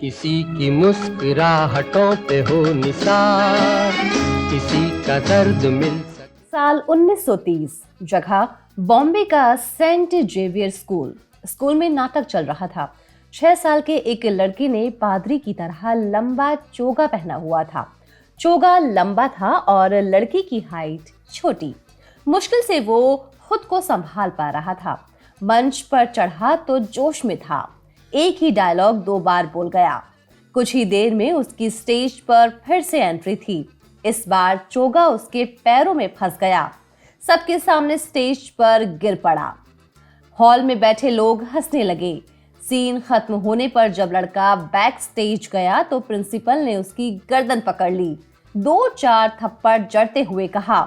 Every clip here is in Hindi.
किसी की मुस्कुराहटों पे हो निसार, किसी का दर्द मिल सकता। साल 1930, जगह बॉम्बे का सेंट जेवियर स्कूल में नाटक चल रहा था। 6 साल के एक लड़के ने पादरी की तरह लंबा चोगा पहना हुआ था। चोगा लंबा था और लड़की की हाइट छोटी। मुश्किल से वो खुद को संभाल पा रहा था। मंच पर चढ़ा तो जोश में था। एक ही डायलॉग 2 बार बोल गया। कुछ ही देर में उसकी स्टेज पर फिर से एंट्री थी। इस बार चोगा उसके पैरों में फंस गया। सबके सामने स्टेज पर गिर पड़ा। हॉल में बैठे लोग हंसने लगे। सीन खत्म होने पर जब लड़का बैक स्टेज गया तो प्रिंसिपल ने उसकी गर्दन पकड़ ली। 2-4 थप्पड़ जड़ते हुए कहा,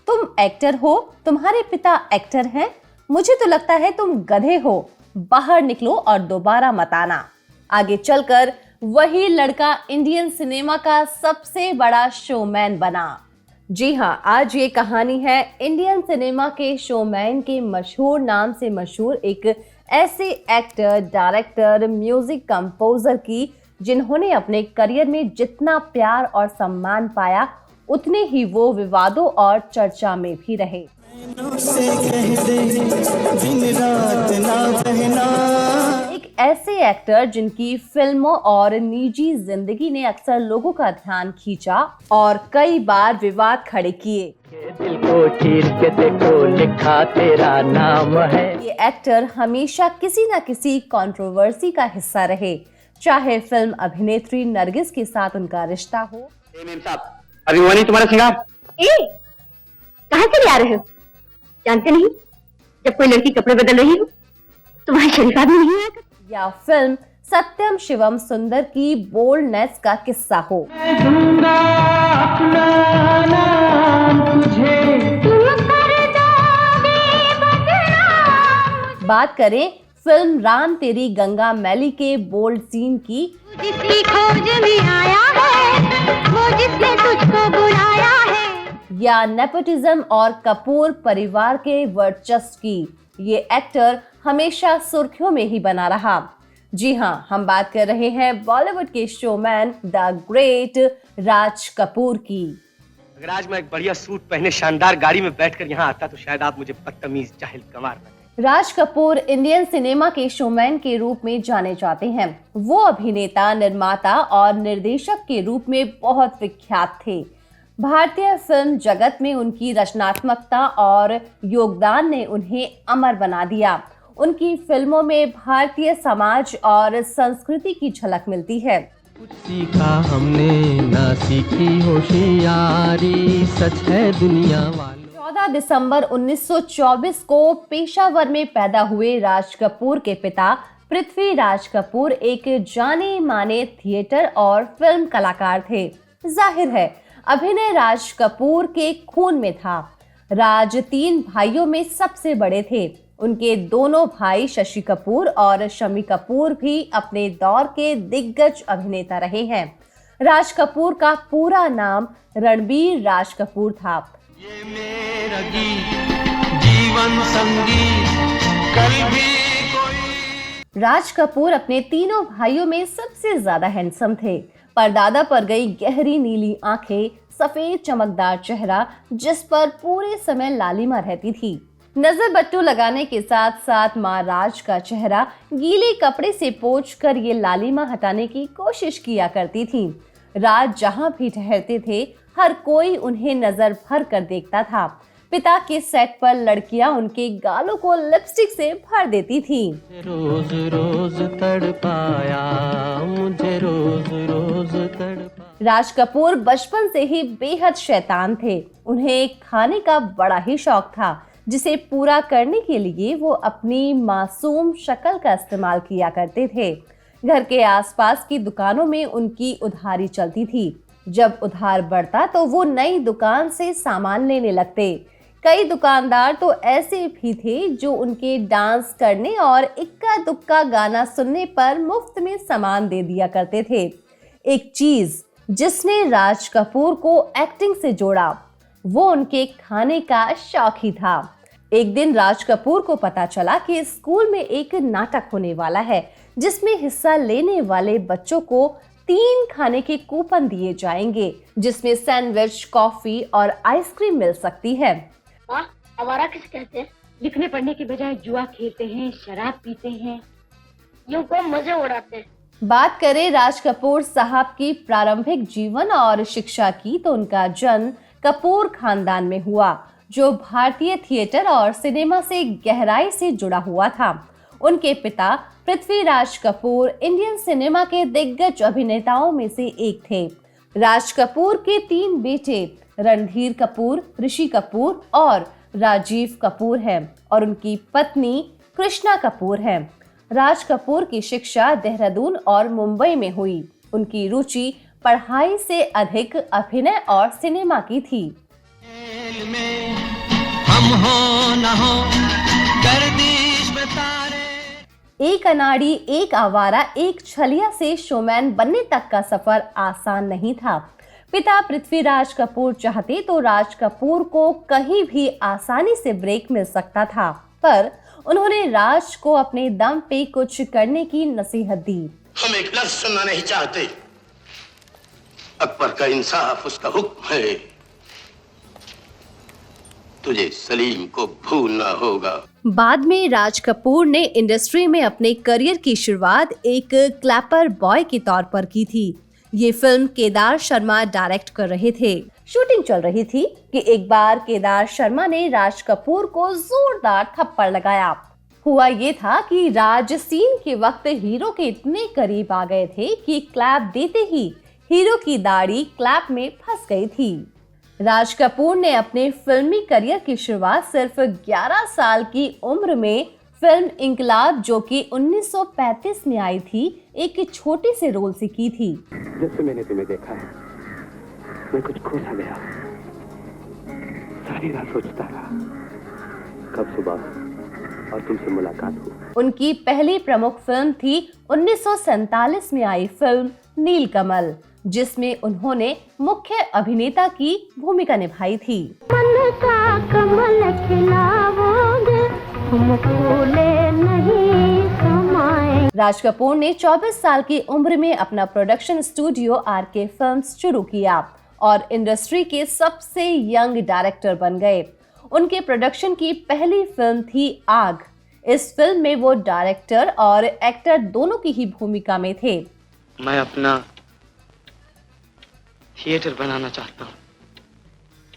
तुम एक्टर हो? तुम्हारे पिता एक्टर हैं? मुझे तो लगता है तुम गधे हो। बाहर निकलो और दोबारा मत आना। आगे चलकर वही लड़का इंडियन सिनेमा का सबसे बड़ा शोमैन बना। जी हाँ, आज ये कहानी है इंडियन सिनेमा के शोमैन के मशहूर नाम से मशहूर एक ऐसे एक्टर, डायरेक्टर, म्यूजिक कंपोजर की जिन्होंने अपने करियर में जितना प्यार और सम्मान पाया उतने ही वो विवादों और चर्चा में भी रहे। एक ऐसे एक्टर जिनकी फिल्मों और निजी जिंदगी ने अक्सर लोगों का ध्यान खींचा और कई बार विवाद खड़े किए। दिल को चीर के देखो, लिखा तेरा नाम है। ये एक्टर हमेशा किसी न किसी कंट्रोवर्सी का हिस्सा रहे, चाहे फिल्म अभिनेत्री नरगिस के साथ उनका रिश्ता हो। अभी वो नहीं तुम्हारा सिंगार। कहाँ से ले आ रहे हो? जानते नहीं, जब कोई लड़की कपड़े बदल रही हो तुम्हारे शरीफ आदमी नहीं आएगा। या फिल्म सत्यम शिवम सुंदर की बोल्डनेस का किस्सा हो। बात करें फिल्म राम तेरी गंगा मैली के बोल्ड सीन की, जिसकी खोज में आया है, वो जिसने तुझको बुलाया है। या नेपोटिज्म और कपूर परिवार के वर्चस्व की, ये एक्टर हमेशा सुर्खियों में ही बना रहा। जी हाँ, हम बात कर रहे हैं बॉलीवुड के showman the great Raj Kapoor की। अगर आज मैं एक बढ़िया सूट पहने शानदार गाड़ी में बैठकर यहाँ आता तो शायद आप मुझे बदतमीज जाहिल गंवार न कहें। राज कपूर इंडियन सिनेमा के शोमैन के रूप में जाने जाते हैं। वो अभिनेता, निर्माता और निर्देशक के रूप में बहुत विख्यात थे। भारतीय फिल्म जगत में उनकी रचनात्मकता और योगदान ने उन्हें अमर बना दिया। उनकी फिल्मों में भारतीय समाज और संस्कृति की झलक मिलती है। कुछ सीखा हमने ना सीखी होशियारी, सच है दुनिया वालों। 14 दिसंबर 1924 को पेशावर में पैदा हुए राज कपूर के पिता पृथ्वी राज कपूर एक जाने माने थिएटर और फिल्म कलाकार थे। जाहिर है अभिनय राज कपूर के खून में था। राज 3 भाइयों में सबसे बड़े थे। उनके दोनों भाई शशि कपूर और शम्मी कपूर भी अपने दौर के दिग्गज अभिनेता रहे हैं। राज कपूर का पूरा नाम रणबीर राज कपूर था। ये मेरा जीवन संगीत, कल भी कोई। राज कपूर अपने तीनों भाइयों में सबसे ज्यादा हैंडसम थे। परदादा पर गई गहरी नीली आंखें, सफेद चमकदार चेहरा जिस पर पूरे समय लालिमा रहती थी। नजर बट्टू लगाने के साथ साथ माँ राज का चेहरा गीले कपड़े से पोंछकर ये लालिमा हटाने की कोशिश किया करती थी। राज जहाँ भी ठहरते थे हर कोई उन्हें नजर भर कर देखता था। पिता के सेट पर लड़कियां उनके गालों को लिपस्टिक से भर देती थी। रोज रोज तड़पाया मुझे, रोज रोज तड़पाया। राज कपूर बचपन से ही बेहद शैतान थे। उन्हें खाने का बड़ा ही शौक था, जिसे पूरा करने के लिए वो अपनी मासूम शक्ल का इस्तेमाल किया करते थे। घर के आसपास की दुकानों में उनकी उधारी चलती थी। जब उधार बढ़ता तो वो नई दुकान से सामान लेने लगते। कई दुकानदार तो ऐसे भी थे जो उनके डांस करने और इक्का दुक्का गाना सुनने पर मुफ्त में सामान दे दिया करते थे। एक चीज जिसने राज कपूर को एक्टिंग से जोड़ा वो उनके खाने का शौक ही था। एक दिन राज कपूर को पता चला कि स्कूल में एक नाटक होने वाला है जिसमें हिस्सा लेने वाले बच्चों को 3 खाने के कूपन दिए जाएंगे, जिसमें सैंडविच, कॉफी और आइसक्रीम मिल सकती है। आवारा किसे कहते हैं? लिखने पढ़ने के बजाय जुआ खेलते हैं, शराब पीते हैं, यूं को मजे उड़ाते हैं। बात करें राज कपूर साहब की प्रारंभिक जीवन और शिक्षा की, तो उनका जन्म कपूर खानदान में हुआ, जो भारतीय थिएटर और सिनेमा से गहराई से जुड़ा हुआ था। उनके पिता पृथ्वीराज कपूर इंडियन सिनेमा के दिग्गज अभिनेताओं में से एक थे। राज कपूर के 3 बेटे रणधीर कपूर, ऋषि कपूर और राजीव कपूर हैं और उनकी पत्नी कृष्णा कपूर हैं। राज कपूर की शिक्षा देहरादून और मुंबई में हुई। उनकी रुचि पढ़ाई से अधिक अभिनय और सिनेमा की थी। खेल में हम हो न हो गर्दिश में तारे। एक अनाड़ी, एक आवारा, एक छलिया से शोमैन बनने तक का सफर आसान नहीं था। पिता पृथ्वीराज कपूर चाहते तो राज कपूर को कहीं भी आसानी से ब्रेक मिल सकता था, पर उन्होंने राज को अपने दम पे कुछ करने की नसीहत दी। हम एक लफ्ज सुनना नहीं चाहते। अकबर का इंसाफ उसका हुक्म है। तुझे सलीम को भूलना होगा। बाद में राज कपूर ने इंडस्ट्री में अपने करियर की शुरुआत एक क्लैपर बॉय के तौर पर की थी। ये फिल्म केदार शर्मा डायरेक्ट कर रहे थे। शूटिंग चल रही थी कि एक बार केदार शर्मा ने राज कपूर को जोरदार थप्पड़ लगाया। हुआ ये था कि राज सीन के वक्त हीरो के इतने करीब आ गए थे कि क्लैप देते ही हीरो की दाढ़ी क्लैप में फंस गई थी। राज कपूर ने अपने फिल्मी करियर की शुरुआत सिर्फ 11 साल की उम्र में फिल्म इंकलाब, जो कि 1935 में आई थी, एक छोटे से रोल से की थी। जब से मैंने तुम्हें देखा है, मैं कुछ खो सा गया। सारी रात सोचता रहा कब सुबह और तुमसे मुलाकात हो। उनकी पहली प्रमुख फिल्म थी 1947 में आई फिल्म नीलकमल, जिसमें उन्होंने मुख्य अभिनेता की भूमिका निभाई थी। मन का कमल खिलाओगे, तुम फूले नहीं समाए। राज कपूर ने 24 साल की उम्र में अपना प्रोडक्शन स्टूडियो आरके फिल्म्स शुरू किया और इंडस्ट्री के सबसे यंग डायरेक्टर बन गए। उनके प्रोडक्शन की पहली फिल्म थी आग। इस फिल्म में वो डायरेक्टर और एक्टर दोनों की ही भूमिका में थे। मैं अपना थिएटर बनाना चाहता हूँ।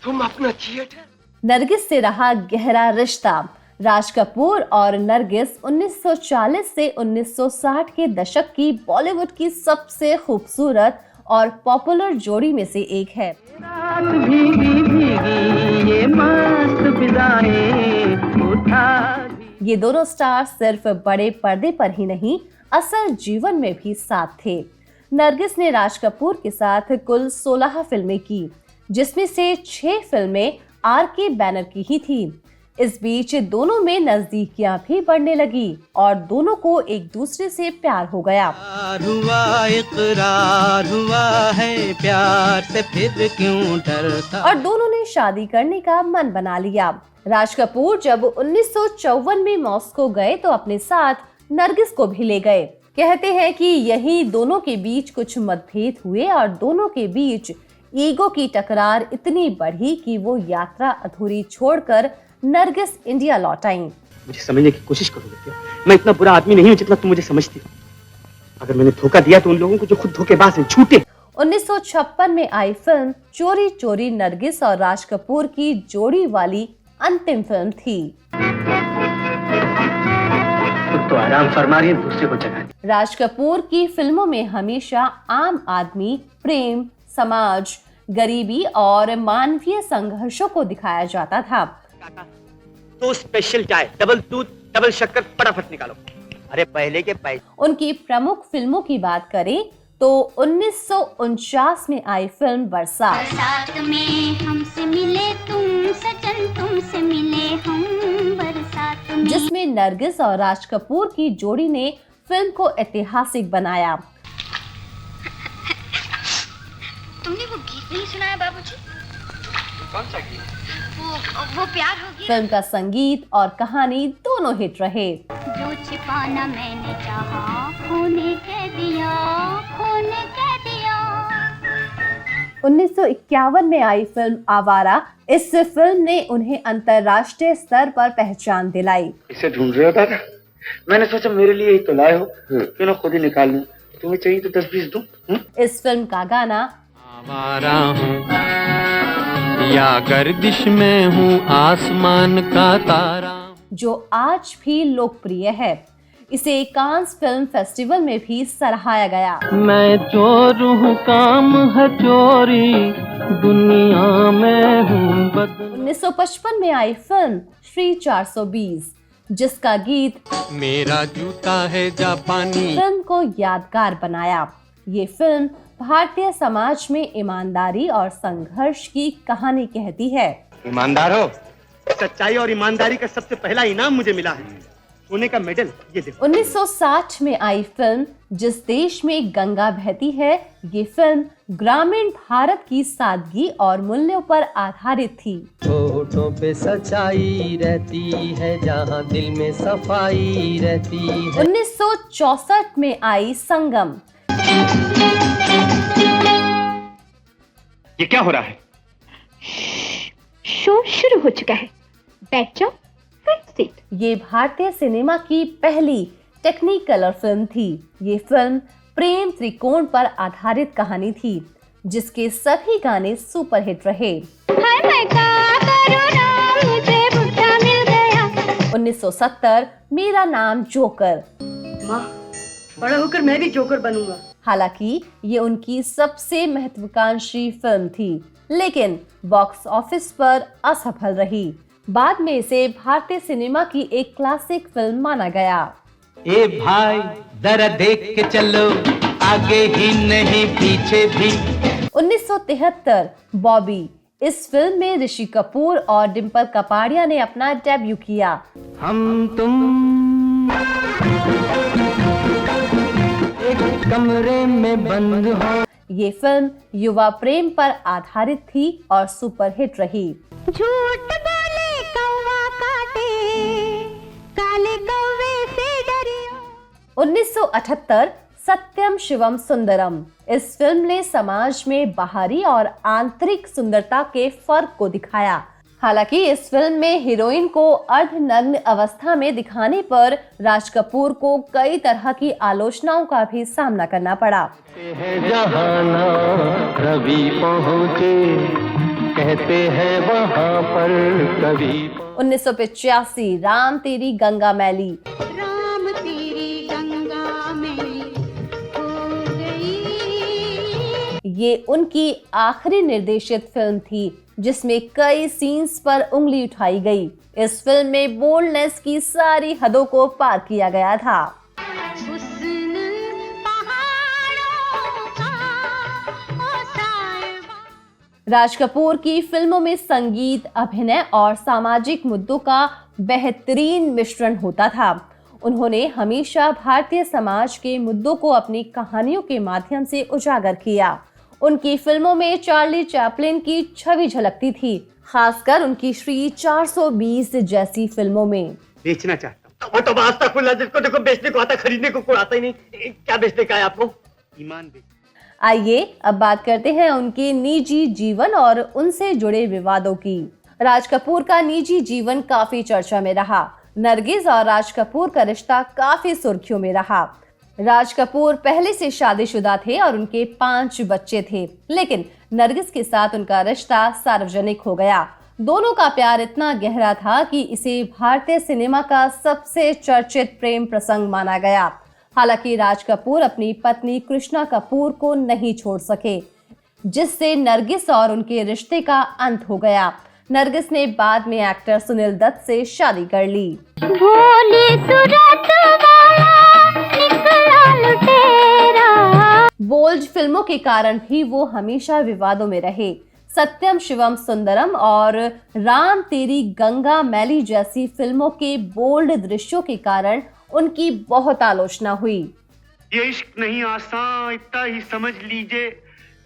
तुम अपना थिएटर? नरगिस से रहा गहरा रिश्ता। राज कपूर और नरगिस 1940 से 1960 के दशक की बॉलीवुड की सबसे खूबसूरत और पॉपुलर जोड़ी में से एक है। रात भीगी भीगी ये मस्त फिजाएं उठा दी। ये दोनों स्टार सिर्फ बड़े पर्दे पर ही नहीं, असल जीवन में भी साथ थे। नरगिस ने राज कपूर के साथ कुल 16 फिल्में की, जिसमें से 6 फिल्में आरके बैनर की ही थी। इस बीच दोनों में नजदीकियां भी बढ़ने लगी और दोनों को एक दूसरे से प्यार हो गया। इकरार हुआ है प्यार से, फिर क्यों डरता। और दोनों ने शादी करने का मन बना लिया। राज कपूर जब 1954 में मॉस्को गए तो अपने साथ नरगिस को भी ले गए। कहते हैं कि यही दोनों के बीच कुछ मतभेद हुए और दोनों के बीच ईगो की टकरार इतनी बढ़ी कि वो यात्रा अधूरी छोड़कर नरगिस इंडिया लौट आई। मुझे समझने की कोशिश करो बेटिया, मैं इतना बुरा आदमी नहीं हूँ जितना तुम मुझे समझती हो। अगर मैंने धोखा दिया तो उन लोगों को जो खुद धोखेबाज हैं, झूठे। 1956 में आई फिल्म चोरी चोरी नरगिस और राज कपूर की जोड़ी वाली अंतिम फिल्म थी। तो आराम फरमा रही है, दूसरे को जगा। राज कपूर की फिल्मों में हमेशा आम आदमी, प्रेम, समाज, गरीबी और मानवीय संघर्षों को दिखाया जाता था। तो स्पेशल चाय, डबल दूध, डबल शक्कर, फटाफट निकालो। अरे पहले के पैसे। उनकी प्रमुख फिल्मों की बात करें तो 1949 में आई फिल्म बरसात। बरसात में हमसे मिले तुम सजन, तुमसे मिले हम बरसात में, जिसमें नरगिस और राज कपूर की जोड़ी ने फिल्म को ऐतिहासिक बनाया। तुमने वो गीत नहीं सुना है बाबूजी? कौन सा गीत? वो प्यार होगी। फिल्म का संगीत और कहानी दोनों हिट रहे। जो छिपाना मैंने चाहा, खूने कह दिया, खूने कह दिया। 1951 में आई फिल्म आवारा, इस फिल्म ने उन्हें अंतर्राष्ट्रीय स्तर पर पहचान दिलाई। इसे ढूंढ रहे हो दादा? मैंने सोचा मेरे लिए ही तो लाए हो, क्यों ना खुद ही निकाल लूं। तुम्हें चाहिए तो 10-20 दूं। इस फिल्म का गाना आवारा हूँ या गर्दिश में हूँ आसमान का तारा, जो आज भी लोकप्रिय है, इसे कांस फिल्म फेस्टिवल में भी सराहाया गया। मैं चोर हूँ काम है चोरी, दुनिया में हूँ बदनाम। 1955 में आई फिल्म श्री 420, जिसका गीत मेरा जूता है जापानी फिल्म को यादगार बनाया। ये फिल्म भारतीय समाज में ईमानदारी और संघर्ष की कहानी कहती है। ईमानदार हो, सच्चाई और ईमानदारी का सबसे पहला इनाम मुझे मिला है, सोने का मेडल। ये देखो। 1960 में आई फिल्म जिस देश में गंगा बहती है, ये फिल्म ग्रामीण भारत की सादगी और मूल्यों पर आधारित थी। होठों पे सच्चाई रहती है, जहाँ दिल में सफाई रहती है। 1964 में आई संगम। ये क्या हो रहा है? शो शुरू हो चुका है, बैठ जाओ, फ्रंट सीट। ये भारतीय सिनेमा की पहली टेक्निकलर फिल्म थी। ये फिल्म प्रेम त्रिकोण पर आधारित कहानी थी, जिसके सभी गाने सुपरहिट रहे। हाय मैं क्या करूं ना, मुझे बुढ़ा मिल गया। 1970 मेरा नाम जोकर। माँ, बड़ा होकर मैं भी जोकर बनूंगा। हालांकि ये उनकी सबसे महत्वाकांक्षी फिल्म थी, लेकिन बॉक्स ऑफिस पर असफल रही। बाद में इसे भारतीय सिनेमा की एक क्लासिक फिल्म माना गया। ए भाई जरा देख के चलो, आगे ही नहीं पीछे भी। 1973 बॉबी, इस फिल्म में ऋषि कपूर और डिम्पल कपाड़िया ने अपना डेब्यू किया। हम तुम एक कमरे में बंद हो। ये फिल्म युवा प्रेम पर आधारित थी और सुपरहिट रही। झूठ बोले कौवा काटे, काले कौवे से डरियो। 1978 सत्यम शिवम सुंदरम, इस फिल्म ने समाज में बाहरी और आंतरिक सुंदरता के फर्क को दिखाया। हालांकि इस फिल्म में हीरोइन को अर्धनग्न अवस्था में दिखाने पर राज कपूर को कई तरह की आलोचनाओं का भी सामना करना पड़ा। जहाना रवि पहुँचे, कहते हैं वहाँ पर कभी। 1985 राम तेरी गंगा मैली, राम तेरी गंगा मैली हो गई। ये उनकी आखिरी निर्देशित फिल्म थी, जिसमें कई सीन्स पर उंगली उठाई गई। इस फिल्म में बोल्डनेस की सारी हदों को पार किया गया था। राज कपूर की फिल्मों में संगीत, अभिनय और सामाजिक मुद्दों का बेहतरीन मिश्रण होता था। उन्होंने हमेशा भारतीय समाज के मुद्दों को अपनी कहानियों के माध्यम से उजागर किया। उनकी फिल्मों में चार्ली चैपलिन की छवि झलकती थी, खासकर उनकी श्री 420 जैसी फिल्मों में। बेचना चाहता हूँ। वो तो वास्ता खुला, जिसको देखो बेचने को आता, खरीदने को कोई आता ही नहीं। क्या बेचने का है आपको? ईमान बेच। आइए अब बात करते हैं उनके निजी जीवन और उनसे जुड़े विवादों की। राज कपूर का निजी जीवन काफी चर्चा में रहा। नरगिस और राज कपूर का रिश्ता काफी सुर्खियों में रहा। राज कपूर पहले से शादीशुदा थे और उनके 5 बच्चे थे, लेकिन नरगिस के साथ उनका रिश्ता सार्वजनिक हो गया। दोनों का प्यार इतना गहरा था कि इसे भारतीय सिनेमा का सबसे चर्चित प्रेम प्रसंग माना गया। हालांकि राज कपूर अपनी पत्नी कृष्णा कपूर को नहीं छोड़ सके, जिससे नरगिस और उनके रिश्ते का अंत हो गया। नरगिस ने बाद में एक्टर सुनील दत्त से शादी कर ली। भोली सूरत वाला निकला लुटेरा। बोल्ड फिल्मों के कारण भी वो हमेशा विवादों में रहे। सत्यम शिवम सुंदरम और राम तेरी गंगा मैली जैसी फिल्मों के बोल्ड दृश्यों के कारण उनकी बहुत आलोचना हुई। ये इश्क नहीं आसान, इतना ही समझ लीजिए,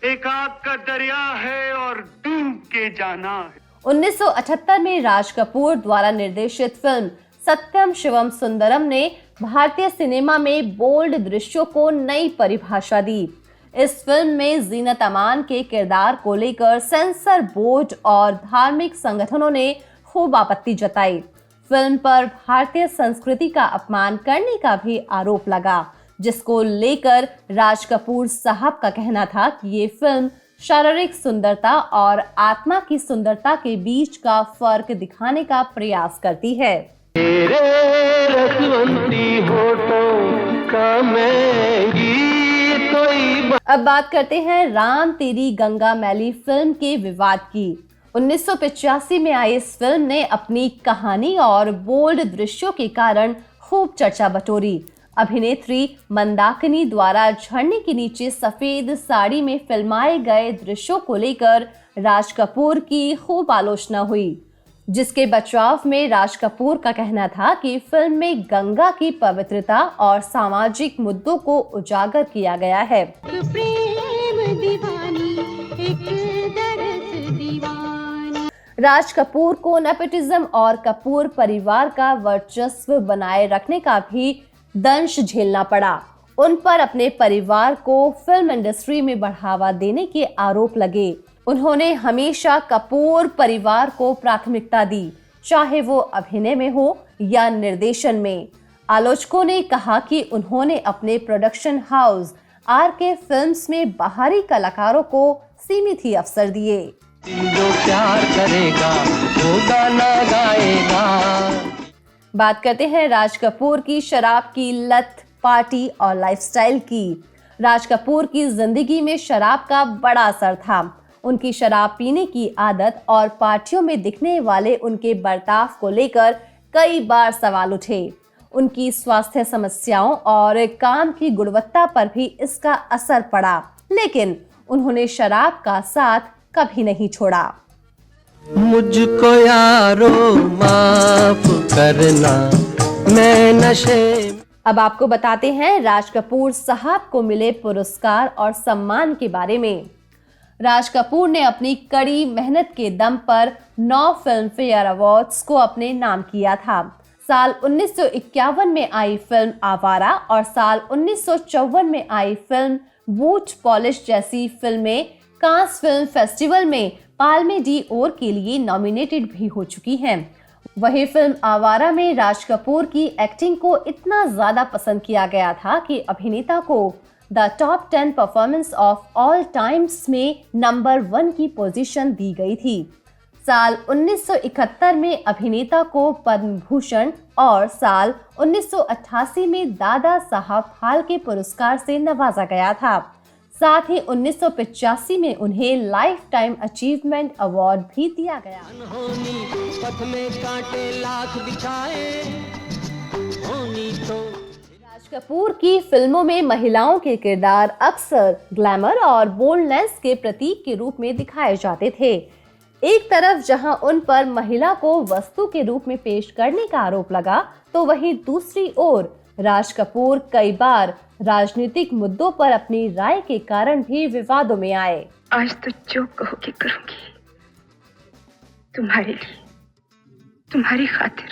एक आग का दरिया है और डूब के जाना है। 1978 में राज कपूर द्वारा निर्देशित फिल्म सत्यम शिवम सुंदरम ने भारतीय सिनेमा में बोल्ड दृश्यों को नई परिभाषा दी। इस फिल्म में जीनत अमान के किरदार को लेकर सेंसर बोर्ड और धार्मिक संगठनों ने खूब आपत्ति जताई। फिल्म पर भारतीय संस्कृति का अपमान करने का भी आरोप लगा, जिसको लेकर राज कपूर साहब का कहना था कि ये फिल्म शारीरिक सुंदरता और आत्मा की सुंदरता के बीच का फर्क दिखाने का प्रयास करती है। तेरे रसवंती होठों का मैं गीत कोई। अब बात करते हैं राम तेरी गंगा मैली फिल्म के विवाद की। 1985 में आई इस फिल्म ने अपनी कहानी और बोल्ड दृश्यों के कारण खूब चर्चा बटोरी। अभिनेत्री मंदाकिनी द्वारा झरने के नीचे सफेद साड़ी में फिल्माए गए दृश्यों को लेकर राज कपूर की खूब आलोचना हुई, जिसके बचाव में राज कपूर का कहना था कि फिल्म में गंगा की पवित्रता और सामाजिक मुद्दों को उजागर किया गया है। राज कपूर को नेपोटिज्म और कपूर परिवार का वर्चस्व बनाए रखने का भी दंश झेलना पड़ा। उन पर अपने परिवार को फिल्म इंडस्ट्री में बढ़ावा देने के आरोप लगे। उन्होंने हमेशा कपूर परिवार को प्राथमिकता दी, चाहे वो अभिनय में हो या निर्देशन में। आलोचकों ने कहा कि उन्होंने अपने प्रोडक्शन हाउस आरके फिल्म्स में बाहरी कलाकारों को सीमित ही अवसर दिए। जो प्यार करेगा वो गाना गाएगा। बात करते हैं राज कपूर की शराब की लत, पार्टी और लाइफस्टाइल की। राज कपूर की जिंदगी में शराब का बड़ा असर था। उनकी शराब पीने की आदत और पार्टियों में दिखने वाले उनके बर्ताव को लेकर कई बार सवाल उठे। उनकी स्वास्थ्य समस्याओं और काम की गुणवत्ता पर भी इसका असर पड़ा, लेकिन उन्होंने शराब का साथ कभी नहीं छोड़ा। मुझको यारो माफ करना, मैं नशे। अब आपको बताते हैं राज कपूर साहब को मिले पुरस्कार और सम्मान के बारे में। राज कपूर ने अपनी कड़ी मेहनत के दम पर 9 फिल्म फेयर अवार्ड्स को अपने नाम किया था। साल 1951 में आई फिल्म आवारा और साल 1954 में आई फिल्म बूट पॉलिश जैसी फिल्में कांस फिल्म फेस्टिवल में पाल्मे डी ओर के लिए नॉमिनेटेड भी हो चुकी हैं। वही फिल्म आवारा में राज कपूर की एक्टिंग को इतना ज्यादा पसंद किया गया था कि अभिनेता को the top 10 performance of all times में नंबर 1 की पोजीशन दी गई थी। साल 1971 में अभिनेता को पद्म भूषण और साल 1988 में दादा साहब फाल्के पुरस्कार से नवाजा गया था। साथ ही 1985 में उन्हें लाइफ टाइम अचीवमेंट अवार्ड भी दिया गया। पथ में कांटे लाख बिछाए होनी तो। राज कपूर की फिल्मों में महिलाओं के किरदार अक्सर ग्लैमर और बोल्डनेस के प्रतीक के रूप में दिखाए जाते थे। एक तरफ जहां उन पर महिला को वस्तु के रूप में पेश करने का आरोप लगा, तो वहीं दूसरी ओर राज कपूर कई बार राजनीतिक मुद्दों पर अपनी राय के कारण भी विवादों में आए। आज तो जो कहोगे करूंगी, तुम्हारे लिए, तुम्हारी खातिर।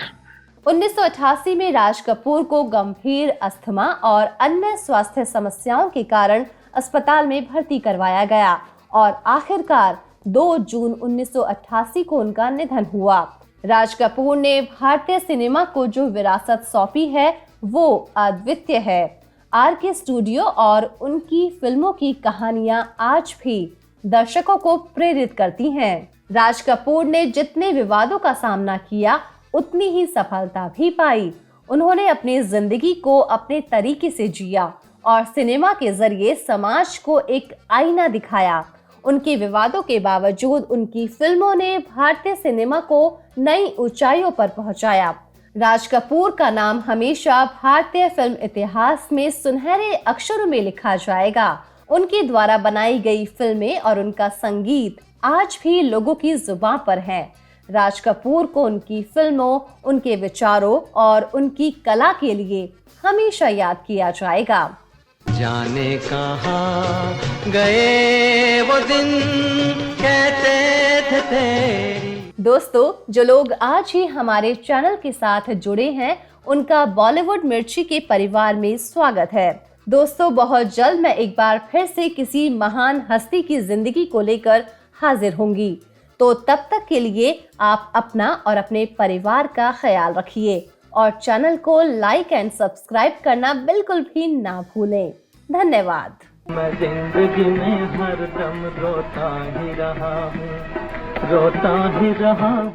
1988 में राज कपूर को गंभीर अस्थमा और अन्य स्वास्थ्य समस्याओं के कारण अस्पताल में भर्ती करवाया गया और आखिरकार 2 जून 1988 को उनका निधन हुआ। राज कपूर ने भारतीय सिनेमा को जो विरासत सौंपी है वो अद्वितीय है। आरके स्टूडियो और उनकी फिल्मों की कहानियां आज भी दर्शकों को प्रेरित करती हैं। राज कपूर ने जितने विवादों का सामना किया, उतनी ही सफलता भी पाई। उन्होंने अपनी जिंदगी को अपने तरीके से जिया और सिनेमा के जरिए समाज को एक आईना दिखाया। उनके विवादों के बावजूद उनकी फिल्मों ने भारतीय सिनेमा को नई ऊंचाइयों पर पहुंचाया। राज कपूर का नाम हमेशा भारतीय फिल्म इतिहास में सुनहरे अक्षरों में लिखा जाएगा। उनके द्वारा बनाई गई फिल्में और उनका संगीत आज भी लोगों की जुबान पर है। राज कपूर को उनकी फिल्मों, उनके विचारों और उनकी कला के लिए हमेशा याद किया जाएगा। जाने कहाँ गए वो दिन कहते थे तेरी। दोस्तों, जो लोग आज ही हमारे चैनल के साथ जुड़े हैं, उनका बॉलीवुड मिर्ची के परिवार में स्वागत है। दोस्तों, बहुत जल्द मैं एक बार फिर से किसी महान हस्ती की जिंदगी को लेकर हाजिर होंगी। तो तब तक के लिए आप अपना और अपने परिवार का ख्याल रखिए और चैनल को लाइक एंड सब्सक्राइब करना बिल्कुल भी ना भूलें। धन्यवाद। मैं जिंदगी में हरदम रोता ही रहा हूँ, रोता ही रहा हूँ।